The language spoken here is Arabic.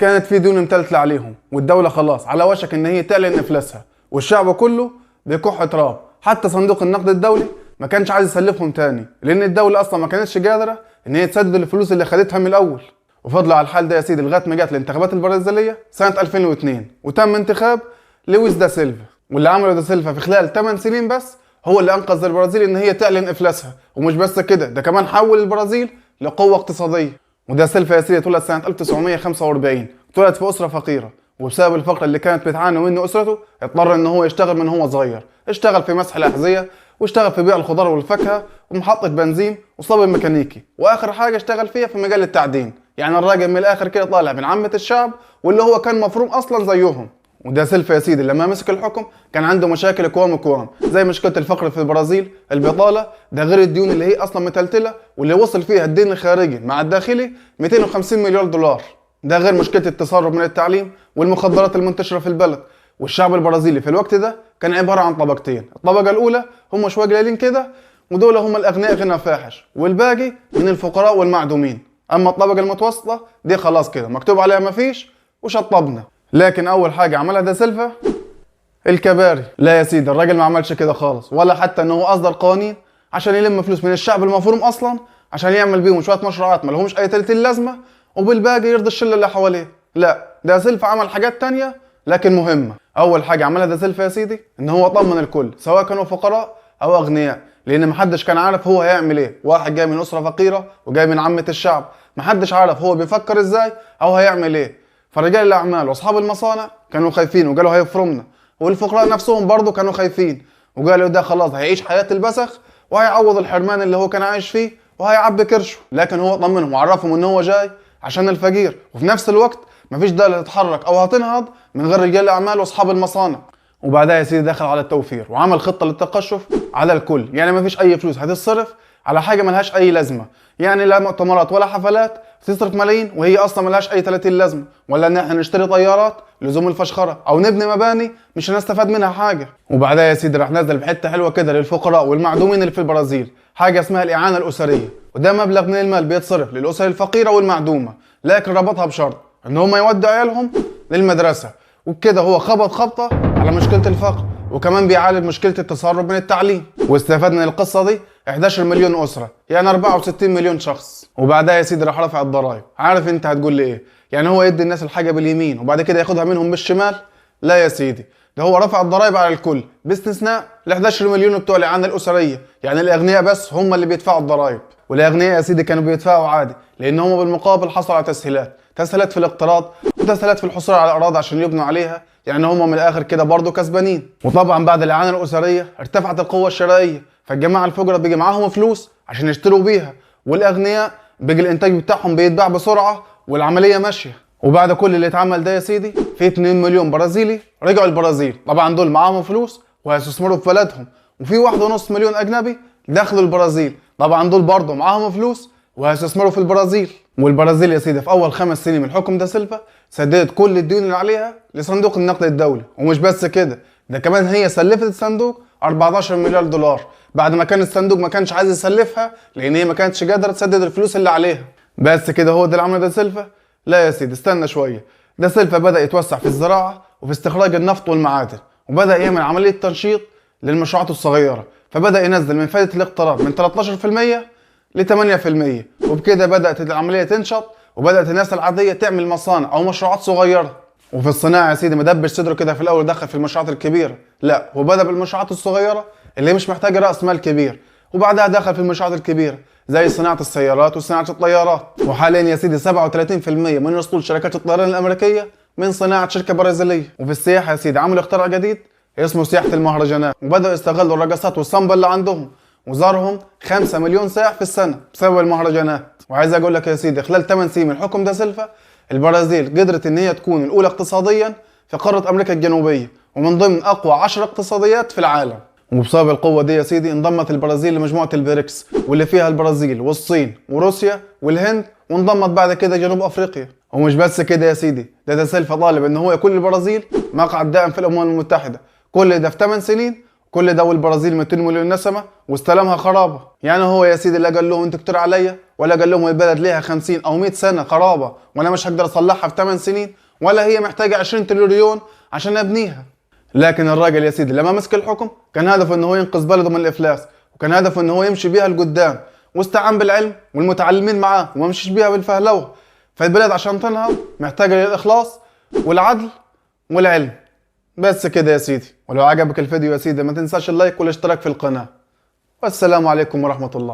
كانت في ديون متلتلة عليهم، والدولة خلاص على وشك ان هي تعلن افلاسها، والشعب كله بيكح تراب. حتى صندوق النقد الدولي ما كانش عايز يسلفهم تاني، لان الدولة اصلا ما كانتش قادرة ان هي تسدد الفلوس اللي خدتها من الاول. وفضلوا على الحال ده يا سيدي لغايه ما جت الانتخابات البرازيليه سنه 2002، وتم انتخاب لويس دا سيلفا. واللي عمله دا سيلفا في خلال 8 سنين بس هو اللي انقذ البرازيل ان هي تعلن افلاسها. ومش بس كده، ده كمان حول البرازيل لقوه اقتصاديه. ودا سيلفا يا سيدي اتولد سنه 1945، اتولد في اسره فقيره، وبسبب الفقر اللي كانت بتعاني منه اسرته اضطر ان هو يشتغل من هو صغير. اشتغل في مسح الاحذيه، واشتغل في بيع الخضار والفاكهه، ومحطه بنزين، وصبي ميكانيكي، واخر حاجه اشتغل فيها في مجال التعدين. يعني الراجل من الاخر كده طالع من عامه الشعب، واللي هو كان مفروم اصلا زيهم. ودا سيلفا يا سيدي لما مسك الحكم كان عنده مشاكل كوام زي مشكله الفقر في البرازيل، البطاله، ده غير الديون اللي هي اصلا متلتله، واللي وصل فيها الدين الخارجي مع الداخلي 250 مليار دولار. ده غير مشكله التسرب من التعليم والمخدرات المنتشره في البلد. والشعب البرازيلي في الوقت ده كان عباره عن طبقتين. الطبقه الاولى هم شويه قليلين كده، ودول هم الاغنياء غنى فاحش، والباقي من الفقراء والمعدومين. اما الطبقه المتوسطه دي خلاص كده مكتوب عليها مفيش وشطبنا. لكن اول حاجه عملها دا سيلفا الكباري. لا يا سيدي، الراجل ما عملش كده خالص، ولا حتى ان هو اصدر قوانين عشان يلم فلوس من الشعب المفروم اصلا عشان يعمل بيهم شويه مشروعات ما لهمش اي 30 لازمه، وبالباقي يرضي الشله اللي حواليه. لا، دا سيلفا عمل حاجات تانية لكن مهمه. اول حاجه عملها دا سيلفا يا سيدي ان هو طمن الكل سواء كانوا فقراء او اغنياء، لان محدش كان عارف هو هيعمل ايه. واحد جاي من اسره فقيره وجاي من عامه الشعب، محدش عارف هو بيفكر ازاي او هيعمل ايه. فرجال الاعمال واصحاب المصانع كانوا خايفين وقالوا هيفرمنا، والفقراء نفسهم برضه كانوا خايفين وقالوا ده خلاص هيعيش حياه البسخ وهيعوض الحرمان اللي هو كان عايش فيه وهيعبي كرشه. لكن هو طمنهم وعرفهم ان هو جاي عشان الفقير، وفي نفس الوقت مفيش دولة تتحرك او هتنهض من غير رجال الاعمال واصحاب المصانع. وبعدها يا سيدي دخل على التوفير وعمل خطه للتقشف على الكل. يعني مفيش اي فلوس هتتصرف على حاجه ملهاش اي لازمه، يعني لا مؤتمرات ولا حفلات تصرف ملايين وهي اصلا ملهاش اي 30 لازمه، ولا ان احنا نشتري طيارات لزوم الفشخره او نبني مباني مش هنستفاد منها حاجه. وبعدها يا سيدي راح نزل بحته حلوه كده للفقراء والمعدومين اللي في البرازيل، حاجه اسمها الاعانه الاسريه. وده مبلغ من المال بيتصرف للاسر الفقيره والمعدومه، لكن ربطها بشرط ان هم يودوا عيالهم للمدرسه. وبكده هو خبط خبطه على مشكله الفقر، وكمان بيعالج مشكله التسرب من التعليم. واستفاد من القصه دي 11 مليون اسره، يعني 64 مليون شخص. وبعدها يا سيدي راح رفع الضرائب. عارف انت هتقول لي ايه؟ يعني هو يدي الناس الحاجه باليمين وبعد كده ياخدها منهم بالشمال؟ لا يا سيدي، ده هو رفع الضرائب على الكل باستثناء ال 11 مليون بتوع الاعانه الاسريه. يعني الاغنياء بس هم اللي بيدفعوا الضرائب، والاغنياء يا سيدي كانوا بيدفعوا عادي لان هم بالمقابل حصلوا على تسهيلات في الاقتراض وتسهيلات في الحصول على الاراضي عشان يبنوا عليها. يعني هم من الاخر كده برضه كسبانين. وطبعا بعد الاعانه الاسريه ارتفعت القوه الشرائيه، فالجماعه الفقراء بيجي معاهم فلوس عشان يشتروا بيها، والاغنياء بيجي الانتاج بتاعهم بيتباع بسرعه والعمليه ماشيه. وبعد كل اللي اتعمل ده يا سيدي في 2 مليون برازيلي رجعوا البرازيل. طبعا دول معاهم فلوس وهيستثمروا في بلدهم، وفي 1.5 مليون اجنبي دخلوا البرازيل. طبعا دول برضه معاهم فلوس وهيستثمروا في البرازيل. والبرازيل يا سيدي في اول 5 سنين من حكم دا سيلفا سددت كل الديون اللي عليها لصندوق النقد الدولي. ومش بس كده، ده كمان هي سلفت الصندوق 14 مليار دولار بعد ما كان الصندوق ما كانش عايز يسلفها لان هي ما كانتش قادره تسدد الفلوس اللي عليها. بس كده هو ده اللي عمله دا سيلفا؟ لا يا سيدي، استنى شويه. دا سيلفا بدا يتوسع في الزراعه وفي استخراج النفط والمعادن، وبدا يعمل عمليه تنشيط للمشروعات الصغيره. فبدا ينزل من فائده الاقتراض من 13% ل 8%، وبكده بدات العمليه تنشط وبدات الناس العاديه تعمل مصانع او مشروعات صغيره. وفي الصناعه يا سيدي ما دبش صدره كده في الاول دخل في المشروعات الكبيره، لا هو بدا بالمشروعات الصغيره اللي مش محتاجه راس مال كبير، وبعدها دخل في المشروعات الكبيره زي صناعه السيارات وصناعه الطيارات. وحاليا يا سيدي 37% من اسطول شركات الطيران الامريكيه من صناعه شركه برازيليه. وفي السياحه يا سيدي عملوا اختراع جديد اسمه سياحه المهرجانات، وبداوا يستغلوا الرقصات والسامبا اللي عندهم، وزارهم 5 مليون سائح في السنه بسبب المهرجانات. وعايز اقول لك يا سيدي خلال 8 سنين من حكم دا سيلفا البرازيل قدرت ان هي تكون الاولى اقتصاديا في قاره امريكا الجنوبيه، ومن ضمن اقوى 10 اقتصاديات في العالم. وبسبب القوه دي يا سيدي انضمت البرازيل لمجموعه البريكس، واللي فيها البرازيل والصين وروسيا والهند، وانضمت بعد كده جنوب افريقيا. ومش بس كده يا سيدي، دا سيلفا طالب ان هو يكون البرازيل مقعد دائم في الامم المتحده، كل ده في 8 سنين، كل ده والبرازيل 200 مليون نسمه واستلمها خرابه. يعني هو يا سيدي لا قال لهم انتوا كتير عليا، ولا قال لهم البلد ليها 50 او 100 سنه خرابه وانا مش هقدر اصلحها في 8 سنين، ولا هي محتاجه 20 تريليون عشان ابنيها. لكن الراجل يا سيدي لما مسك الحكم كان هدفه ان هو ينقذ بلده من الافلاس، وكان هدفه ان هو يمشي بيها لقدام، واستعان بالعلم والمتعلمين معاه وما مشيش بيها بالفهلوه. فالبلاد عشان تنهض محتاجه للاخلاص والعدل والعلم. بس كده يا سيدي، ولو عجبك الفيديو يا سيدي ما تنساش اللايك والاشتراك في القناه. والسلام عليكم ورحمه الله.